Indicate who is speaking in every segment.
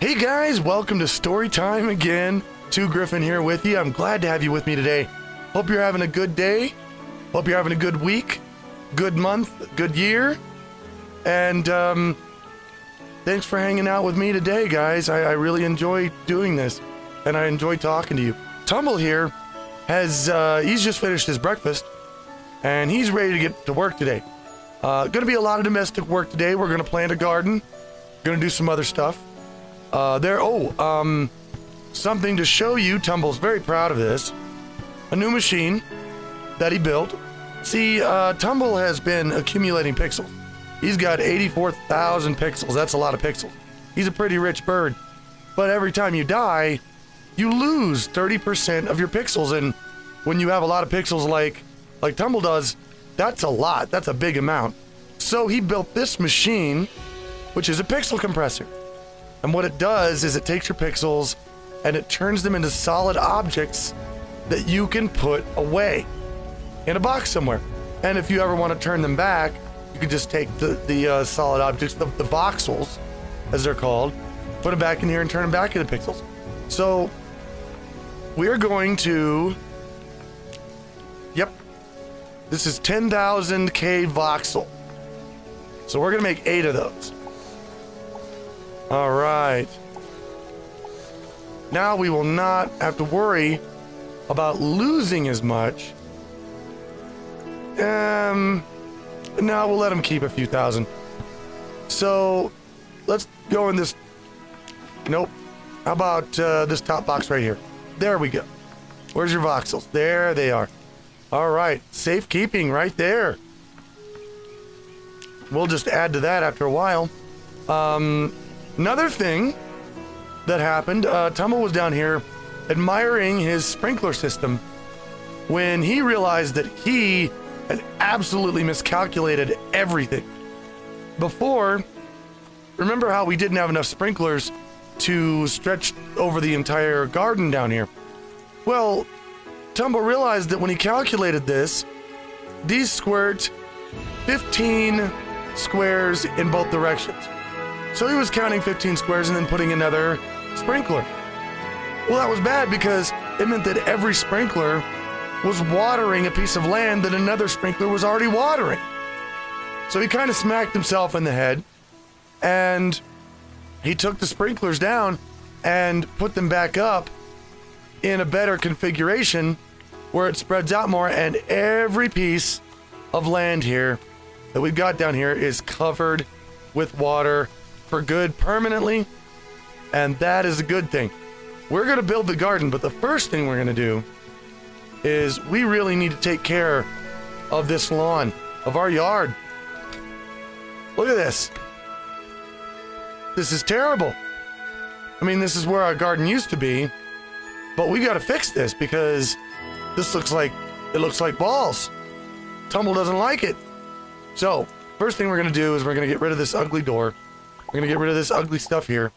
Speaker 1: Hey guys, welcome to Story Time again. Gryphon here with you. I'm glad to have you with me today. Hope you're having a good day. Hope you're having a good week, good month, good year. And thanks for hanging out with me today, guys. I really enjoy doing this, and I enjoy talking to you. Tumble here he's just finished his breakfast, and he's ready to get to work today. Gonna be a lot of domestic work today. We're gonna plant a garden, gonna do some other stuff. Something to show you. Tumble's very proud of this. A new machine that he built. See, Tumble has been accumulating pixels. He's got 84,000 pixels. That's a lot of pixels. He's a pretty rich bird. But every time you die, you lose 30% of your pixels. And when you have a lot of pixels like Tumble does, that's a lot. That's a big amount. So he built this machine, which is a pixel compressor. And what it does is it takes your pixels and it turns them into solid objects that you can put away in a box somewhere. And if you ever want to turn them back, you can just take the solid objects, the voxels, as they're called, put them back in here and turn them back into pixels. So we are going to, this is 10,000K voxel. So we're going to make 8 of those. All right. Now we will not have to worry about losing as much. No, we'll let him keep a few thousand. So let's go in this. Nope. How about this top box right here? There we go. Where's your voxels? There they are. All right. Safekeeping right there. We'll just add to that after a while. Another thing that happened, Tumble was down here admiring his sprinkler system when he realized that he had absolutely miscalculated everything. Before, remember how we didn't have enough sprinklers to stretch over the entire garden down here? Well, Tumble realized that when he calculated this, these squirt 15 squares in both directions. So he was counting 15 squares and then putting another sprinkler. Well, that was bad because it meant that every sprinkler was watering a piece of land that another sprinkler was already watering. So he kind of smacked himself in the head, and he took the sprinklers down and put them back up in a better configuration where it spreads out more, and every piece of land here that we've got down here is covered with water for good permanently, and that is a good thing. We're going to build the garden, but the first thing we're going to do is we really need to take care of this lawn, of our yard. Look at this. This is terrible. I mean, this is where our garden used to be, but we got to fix this because this looks like balls. Tumble doesn't like it. So, first thing we're going to do is we're going to get rid of this ugly door. We're going to get rid of this ugly stuff here.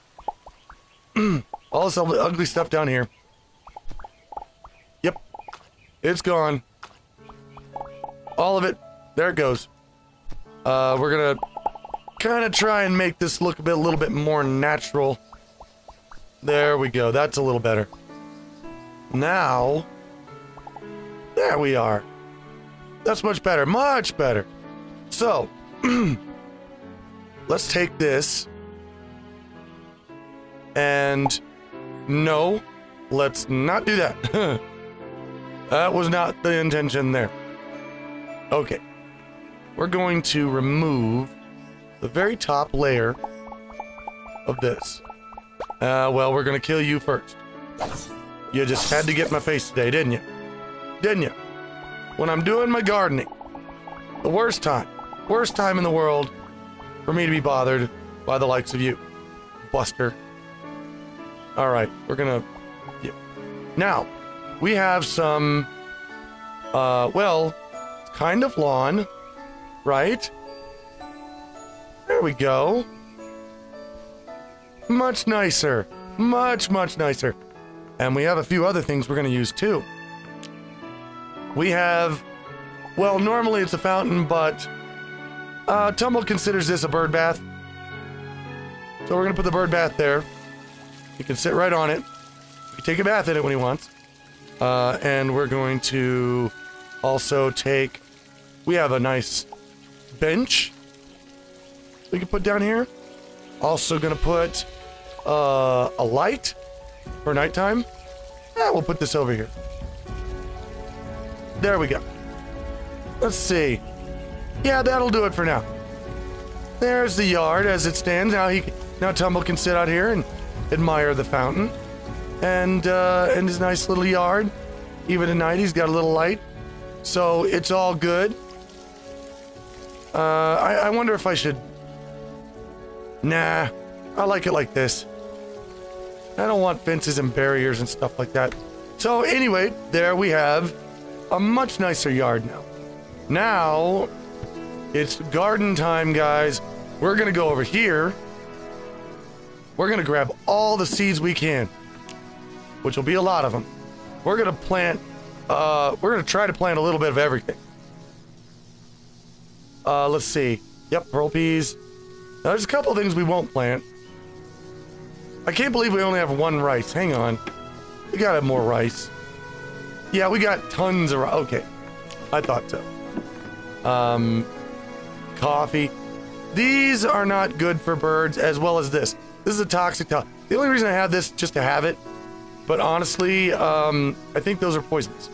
Speaker 1: All this ugly stuff down here. Yep. It's gone. All of it. There it goes. We're going to kind of try and make this look a little bit more natural. There we go. That's a little better. Now, there we are. That's much better. Much better. So, let's take this, and no, let's not do that. That was not the intention there. Okay, we're going to remove the very top layer of this. Well, we're going to kill you first. You just had to get my face today, didn't you? Didn't you? When I'm doing my gardening, the worst time in the world for me to be bothered by the likes of you, Buster. All right, we're gonna. Yeah. Now, we have some, well, kind of lawn, right? There we go. Much nicer. Much, much nicer. And we have a few other things we're gonna use too. We have, well, normally it's a fountain, but Tumble considers this a bird bath. So we're going to put the bird bath there. He can sit right on it. He can take a bath in it when he wants. And we're going to also take... We have a nice bench we can put down here. Also gonna put a light for nighttime. Yeah, we'll put this over here. There we go. Let's see. Yeah, that'll do it for now. There's the yard as it stands. Now Tumble can sit out here and admire the fountain. And in his nice little yard. Even at night, he's got a little light. So it's all good. I wonder if I should... Nah, I like it like this. I don't want fences and barriers and stuff like that. So anyway, there we have a much nicer yard now. Now, it's garden time, guys. We're gonna go over here. We're gonna grab all the seeds we can, which will be a lot of them. We're gonna plant, we're gonna try to plant a little bit of everything. Let's see. Yep, pearl peas. Now, there's a couple of things we won't plant. I can't believe we only have one rice. Hang on. We gotta have more rice. Yeah, we got tons of rice. Okay. I thought so. Coffee. These are not good for birds, as well as this. This is a toxic The only reason I have this just to have it, but honestly, I think those are poisonous.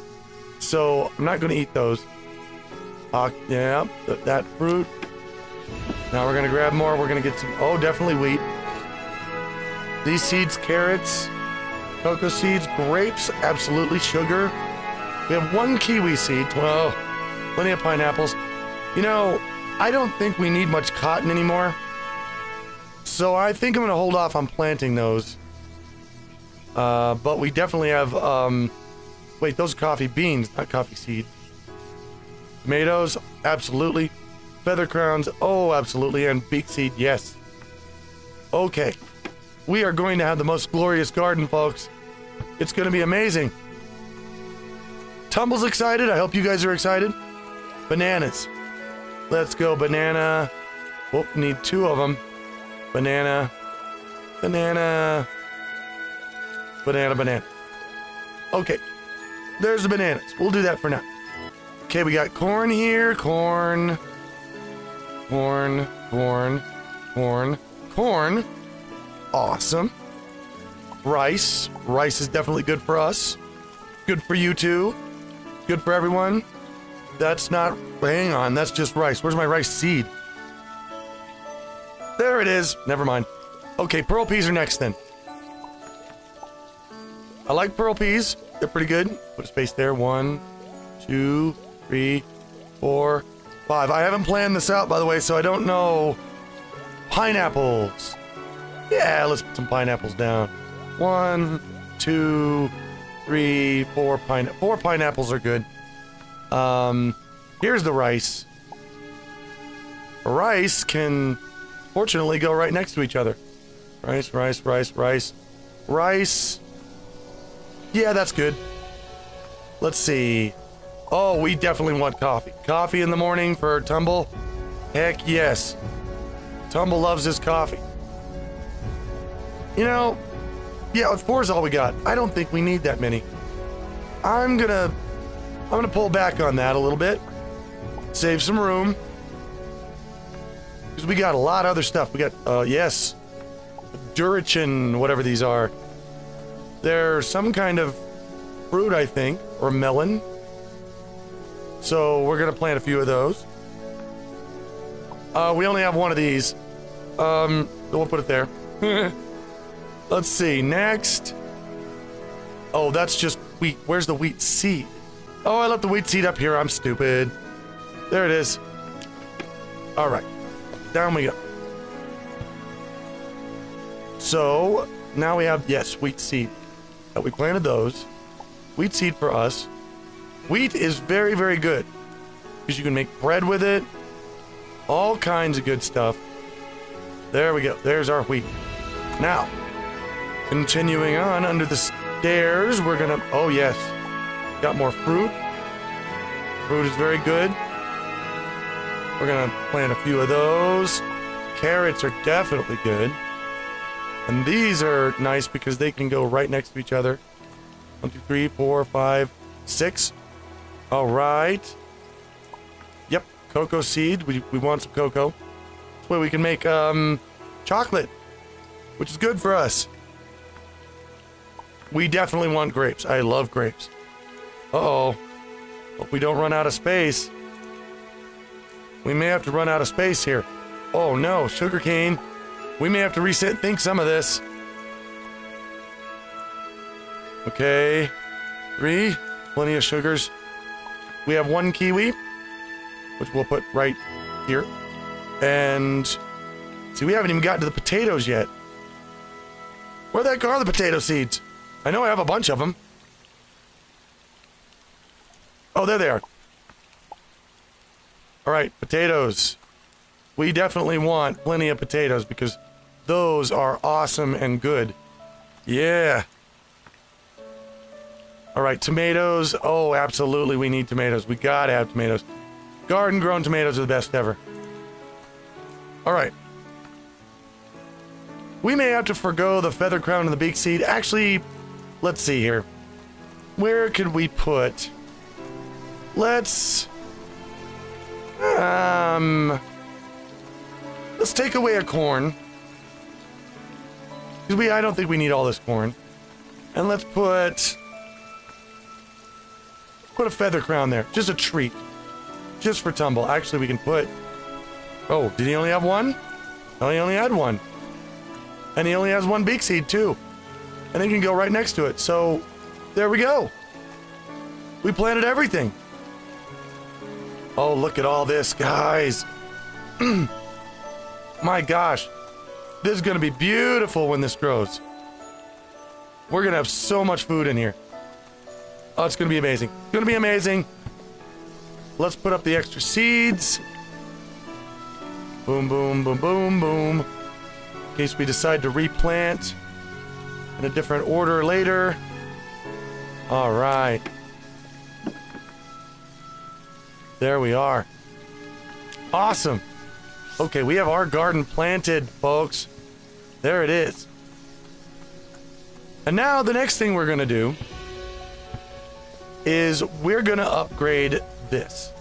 Speaker 1: So, I'm not gonna eat those. Yeah, that fruit. Now we're gonna grab more. We're gonna get some... Oh, definitely wheat. These seeds, carrots, cocoa seeds, grapes, absolutely, sugar. We have one kiwi seed. Well, plenty of pineapples. You know, I don't think we need much cotton anymore. So I think I'm gonna hold off on planting those. But we definitely have, wait, those are coffee beans, not coffee seeds. Tomatoes, absolutely. Feather crowns, oh, absolutely. And beet seed, yes. Okay. We are going to have the most glorious garden, folks. It's going to be amazing. Tumble's excited. I hope you guys are excited. Bananas. Let's go, banana. Oh, need two of them. Banana. Banana. Banana, banana. Okay. There's the bananas. We'll do that for now. Okay, we got corn here. Corn. Corn. Corn. Corn. Corn. Awesome. Rice. Rice is definitely good for us. Good for you too. Good for everyone. That's not... Hang on, that's just rice. Where's my rice seed? There it is. Never mind. Okay, pearl peas are next then. I like pearl peas. They're pretty good. Put a space there. 1, 2, 3, 4, 5. I haven't planned this out, by the way, so I don't know. Pineapples. Yeah, let's put some pineapples down. 1, 2, 3, 4 pineapples are good. Here's the rice. Rice can fortunately go right next to each other. Rice, rice, rice, rice. Rice. Yeah, that's good. Let's see. Oh, we definitely want coffee. Coffee in the morning for Tumble? Heck yes. Tumble loves his coffee. You know, yeah, 4 is all we got. I don't think we need that many. I'm gonna pull back on that a little bit. Save some room. Because we got a lot of other stuff. We got, yes. Durichin, whatever these are. They're some kind of fruit, I think. Or melon. So we're gonna plant a few of those. We only have one of these. So we'll put it there. Let's see, next. Oh, that's just wheat. Where's the wheat seed? Oh, I left the wheat seed up here. I'm stupid. There it is. All right. Down we go. So, now we have, yes, wheat seed. We planted those. Wheat seed for us. Wheat is very, very good. Because you can make bread with it. All kinds of good stuff. There we go. There's our wheat. Now, continuing on under the stairs, we're gonna... Oh, yes. Got more fruit. Fruit is very good. We're gonna plant a few of those. Carrots are definitely good. And these are nice because they can go right next to each other. 1, 2, 3, 4, 5, 6. All right. Yep, cocoa seed. We want some cocoa. This way we can make chocolate, which is good for us. We definitely want grapes. I love grapes. Uh-oh. Hope we don't run out of space. We may have to run out of space here. Oh no, sugarcane. We may have to think some of this. Okay. 3. Plenty of sugars. We have 1 kiwi, which we'll put right here. And see, we haven't even gotten to the potatoes yet. Where the heck are the potato seeds? I know I have a bunch of them. Oh, there they are. All right, potatoes. We definitely want plenty of potatoes because those are awesome and good. Yeah. All right, tomatoes. Oh, absolutely, we need tomatoes. We gotta have tomatoes. Garden-grown tomatoes are the best ever. All right. We may have to forgo the feather crown and the beak seed. Actually, let's see here. Where could we put... Let's take away a corn. Because I don't think we need all this corn. And let's put a feather crown there. Just a treat. Just for Tumble. Actually, we can put... Oh, did he only have 1? No, he only had 1. And he only has 1 beak seed, too. And they can go right next to it. So, there we go. We planted everything. Oh, look at all this, guys. My gosh. This is going to be beautiful when this grows. We're going to have so much food in here. Oh, it's going to be amazing. It's going to be amazing. Let's put up the extra seeds. Boom, boom, boom, boom, boom. In case we decide to replant in a different order later. All right. There we are. Awesome. Okay, we have our garden planted, folks. There it is. And now the next thing we're going to do is we're going to upgrade this.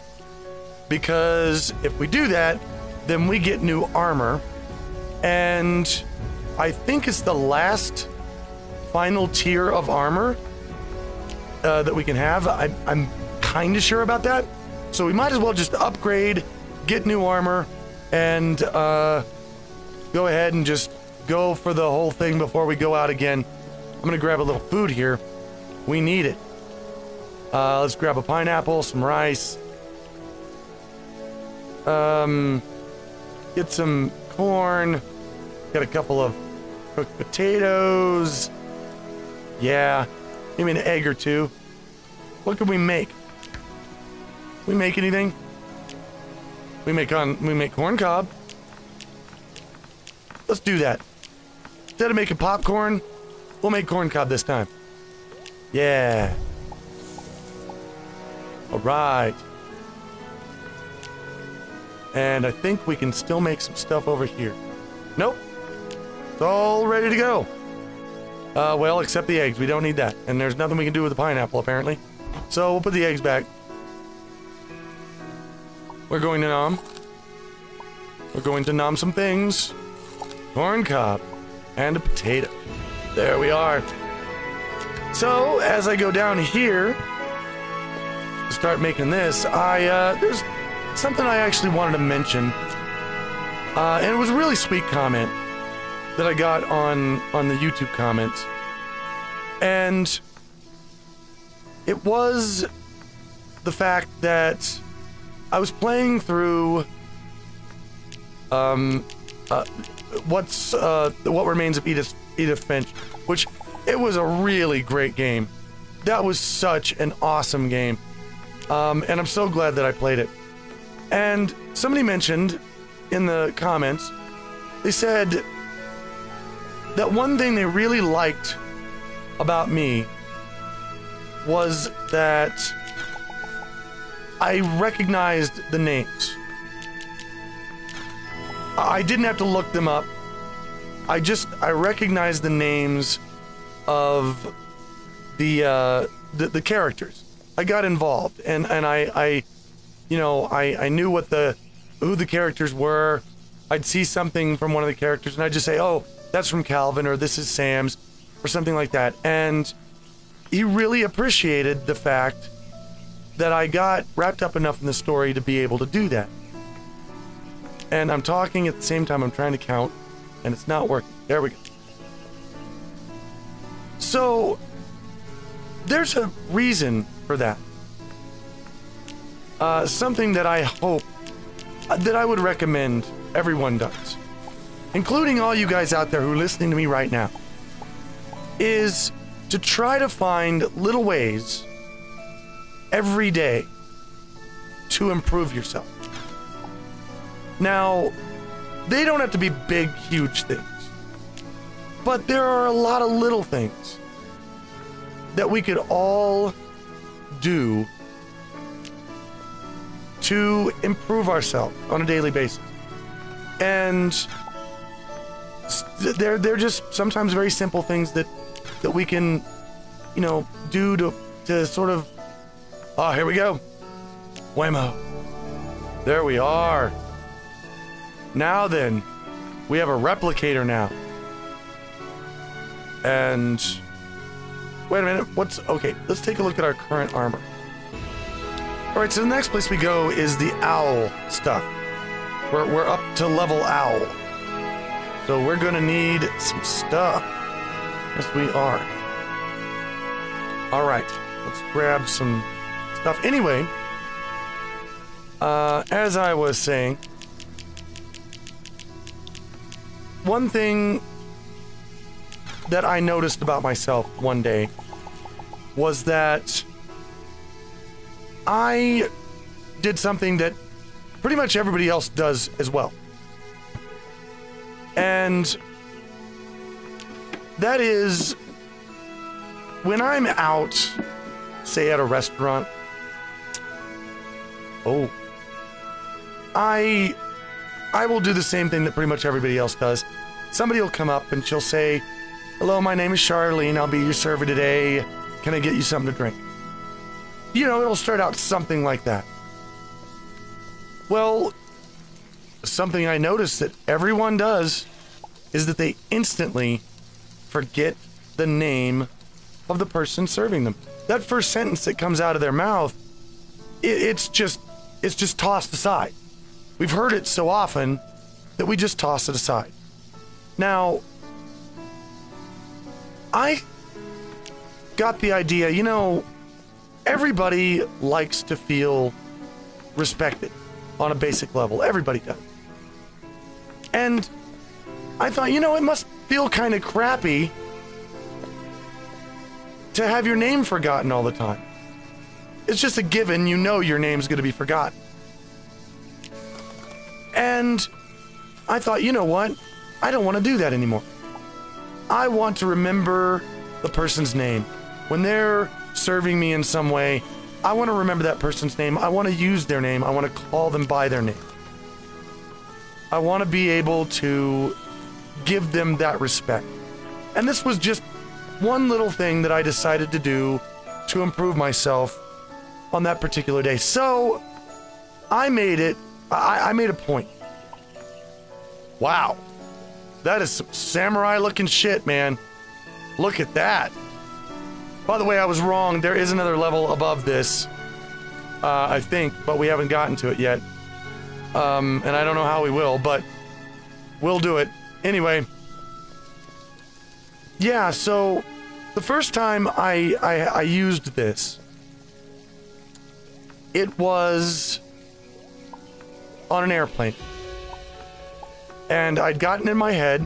Speaker 1: Because if we do that, then we get new armor. And I think it's the last final tier of armor that we can have. I'm kind of sure about that. So we might as well just upgrade, get new armor, and go ahead and just go for the whole thing before we go out again. I'm going to grab a little food here. We need it. Let's grab a pineapple, some rice. Get some corn. Got a couple of cooked potatoes. Yeah. Give me an egg or 2. What can we make? We make anything? We make corn cob. Let's do that. Instead of making popcorn, we'll make corn cob this time. Yeah. All right. And I think we can still make some stuff over here. Nope. It's all ready to go. Well, except the eggs. We don't need that. And there's nothing we can do with the pineapple, apparently. So we'll put the eggs back. We're going to nom. We're going to nom some things. Corn cob. And a potato. There we are. So, as I go down here to start making this, there's something I actually wanted to mention. And it was a really sweet comment that I got on the YouTube comments. And it was the fact that I was playing through what Remains of Edith Finch, which it was a really great game. That was such an awesome game. And I'm so glad that I played it. And somebody mentioned in the comments, they said that one thing they really liked about me was that I recognized the names. I didn't have to look them up. I recognized the names of the characters. I got involved, and I knew who the characters were. I'd see something from one of the characters, and I'd just say, oh, that's from Calvin, or this is Sam's, or something like that. And he really appreciated the fact that I got wrapped up enough in the story to be able to do that. And I'm talking at the same time I'm trying to count, and it's not working. There we go. So, there's a reason for that. Something that I hope that I would recommend everyone does, including all you guys out there who are listening to me right now, is to try to find little ways every day to improve yourself. Now, they don't have to be big, huge things, but there are a lot of little things that we could all do to improve ourselves on a daily basis. And they're just sometimes very simple things that we can, do to sort of... Oh, here we go. Whammo. There we are. Now then, we have a replicator now. And... Wait a minute, okay, let's take a look at our current armor. Alright, so the next place we go is the owl stuff. We're up to level owl. So we're gonna need some stuff. Yes, we are. Alright, let's grab some stuff. Anyway, as I was saying, one thing that I noticed about myself one day was that I did something that pretty much everybody else does as well. And that is, when I'm out, say at a restaurant, I will do the same thing that pretty much everybody else does. Somebody will come up and she'll say, hello, my name is Charlene, I'll be your server today. Can I get you something to drink? It'll start out something like that. Well, something I noticed that everyone does is that they instantly forget the name of the person serving them. That first sentence that comes out of their mouth, it's just tossed aside. We've heard it so often that we just toss it aside. Now, I got the idea, everybody likes to feel respected on a basic level. Everybody does. And I thought, it must feel kind of crappy to have your name forgotten all the time. It's just a given, your name's going to be forgotten. And I thought, you know what? I don't want to do that anymore. I want to remember the person's name. When they're serving me in some way, I want to remember that person's name. I want to use their name. I want to call them by their name. I want to be able to give them that respect. And this was just one little thing that I decided to do to improve myself on that particular day. So I made a point. Wow. That is some samurai looking shit, man. Look at that. By the way, I was wrong. There is another level above this, I think, but we haven't gotten to it yet. And I don't know how we will, but we'll do it. Anyway. Yeah, so the first time I used this, it was on an airplane. And I'd gotten in my head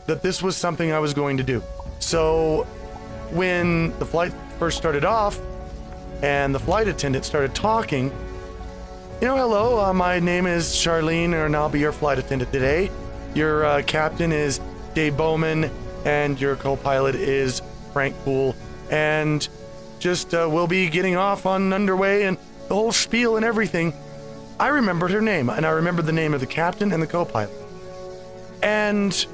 Speaker 1: that this was something I was going to do. So when the flight first started off and the flight attendant started talking, hello, my name is Charlene, and I'll be your flight attendant today. Your captain is Dave Bowman, and your co-pilot is Frank Poole. And just we'll be getting off on underway and the whole spiel and everything. I remembered her name, and I remembered the name of the captain and the co-pilot. And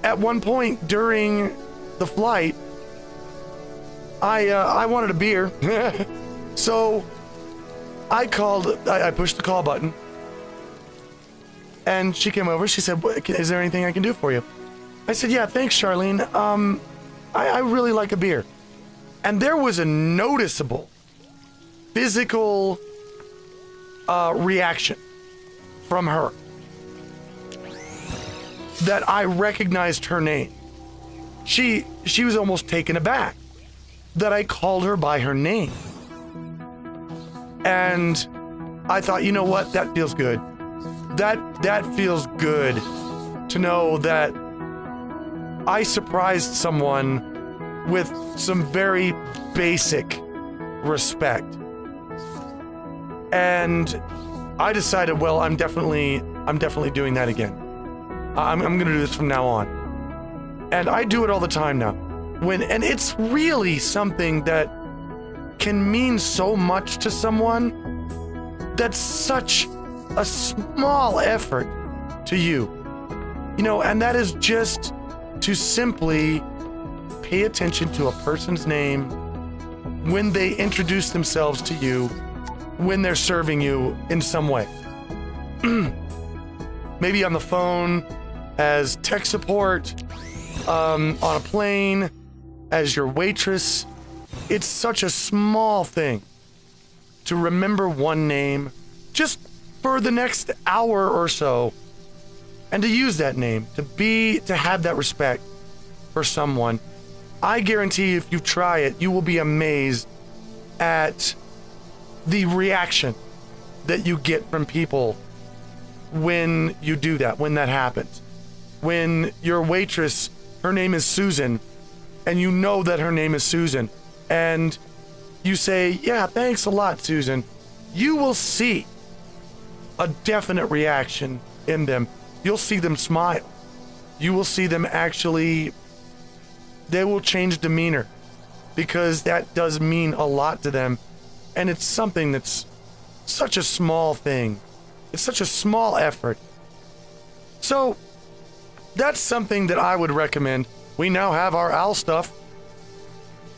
Speaker 1: at one point during the flight, I wanted a beer. So I pushed the call button, and she came over. She said, "Is there anything I can do for you?" I said, "Yeah, thanks, Charlene. I really like a beer." And there was a noticeable physical reaction from her that I recognized her name. She was almost taken aback that I called her by her name. And I thought, you know what? That feels good. That feels good to know that I surprised someone with some very basic respect. And I decided, well, I'm definitely doing that again. I'm going to do this from now on. And I do it all the time now. And it's really something that can mean so much to someone. That's such a small effort to you. You know, and that is just to simply pay attention to a person's name when they introduce themselves to you, when they're serving you in some way. Maybe on the phone, as tech support, on a plane, as your waitress. It's such a small thing to remember one name just for the next hour or so, and to use that name, to have that respect for someone. I guarantee if you try it, you will be amazed at the reaction that you get from people when you do that, when that happens. When your waitress, her name is Susan, and you know that her name is Susan, and you say, "Yeah, thanks a lot, Susan," you will see a definite reaction in them. You'll see them smile. You will see them actually, they will change demeanor, because that does mean a lot to them. And it's something that's such a small thing. It's such a small effort. So that's something that I would recommend. We now have our owl stuff,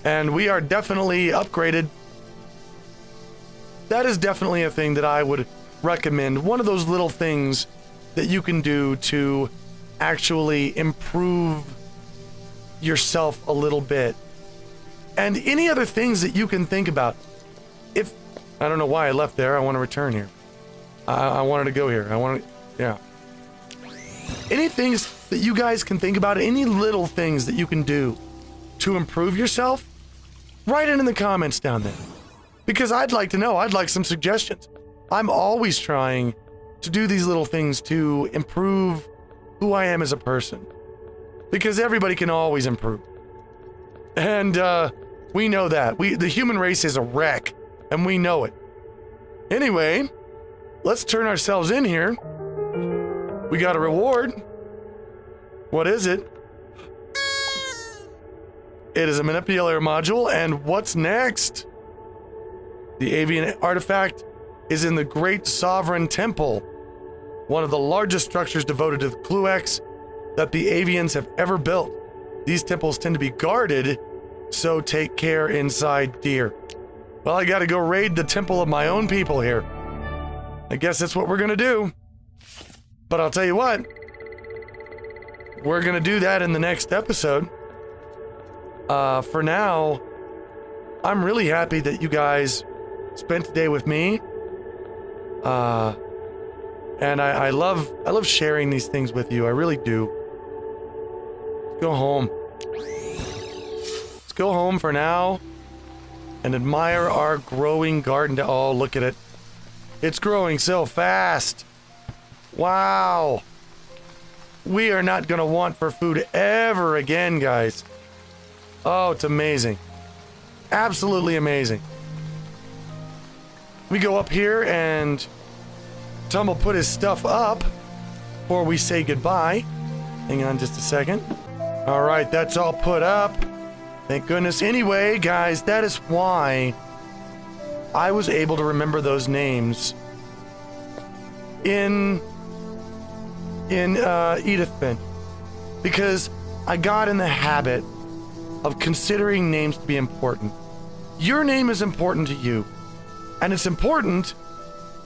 Speaker 1: and we are definitely upgraded. That is definitely a thing that I would recommend. One of those little things that you can do to actually improve yourself a little bit. And any other things that you can think about. If, I don't know why I left there. I want to return here. I wanted to go here. Yeah. Any things that you guys can think about, any little things that you can do to improve yourself, write it in the comments down there. Because I'd like to know. I'd like some suggestions. I'm always trying to do these little things to improve who I am as a person. Because everybody can always improve. And we know that. The human race is a wreck, and we know it. Anyway, let's turn ourselves in here. We got a reward. What is it? It is a manipulator module, and what's next? The avian artifact is in the Great Sovereign Temple, one of the largest structures devoted to the Kluex that the avians have ever built. These temples tend to be guarded, so take care inside, dear. Well, I gotta go raid the temple of my own people here. I guess that's what we're gonna do. But I'll tell you what, we're gonna do that in the next episode. For now, I'm really happy that you guys spent the day with me. And I love sharing these things with you. I really do. Let's go home. Let's go home for now and admire our growing garden. Oh, look at it. It's growing so fast. Wow. We are not going to want for food ever again, guys. Oh, it's amazing. Absolutely amazing. We go up here and Tom will put his stuff up before we say goodbye. Hang on just a second. All right, that's all put up. Thank goodness. Anyway, guys, that is why I was able to remember those names in Edithville. because I got in the habit of considering names to be important. Your name is important to you, and it's important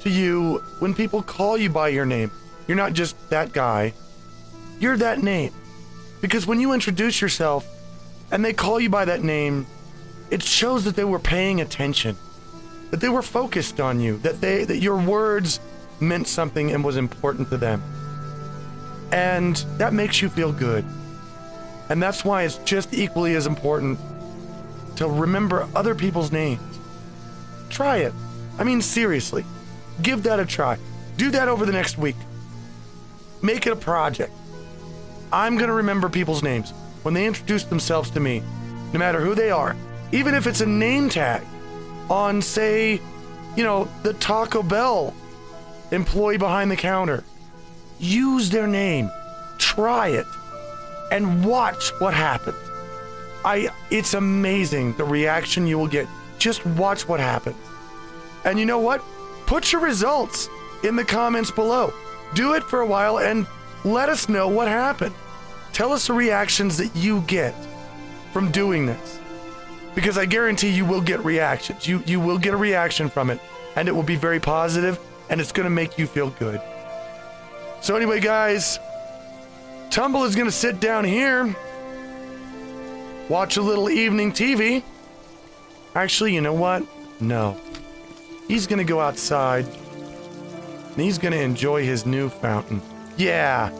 Speaker 1: to you when people call you by your name. You're not just that guy, you're that name. Because when you introduce yourself and they call you by that name, it shows that they were paying attention, that they were focused on you, that your words meant something and was important to them. And that makes you feel good. And that's why it's just equally as important to remember other people's names. Try it. I mean, seriously, give that a try. Do that over the next week. Make it a project. I'm going to remember people's names when they introduce themselves to me, no matter who they are. Even if it's a name tag on, say, the Taco Bell employee behind the counter. Use their name. Try it. And watch what happens. It's amazing the reaction you will get. Just watch what happens. And you know what? Put your results in the comments below. Do it for a while and let us know what happened. Tell us the reactions that you get from doing this. Because I guarantee you will get reactions. You will get a reaction from it. And it will be very positive, and it's going to make you feel good. So anyway, guys, Tumble is going to sit down here, watch a little evening TV. Actually, you know what? No. He's going to go outside, and he's going to enjoy his new fountain. Yeah.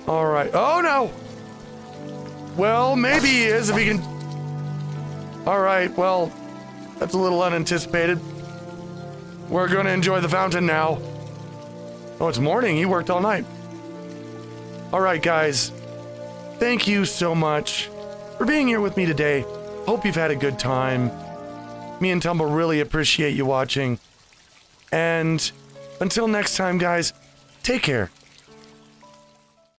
Speaker 1: All right. Oh, no. Well, maybe he is if he can... All right, well, that's a little unanticipated. We're going to enjoy the fountain now. Oh, it's morning. He worked all night. All right, guys. Thank you so much for being here with me today. Hope you've had a good time. Me and Tumble really appreciate you watching. And until next time, guys, take care.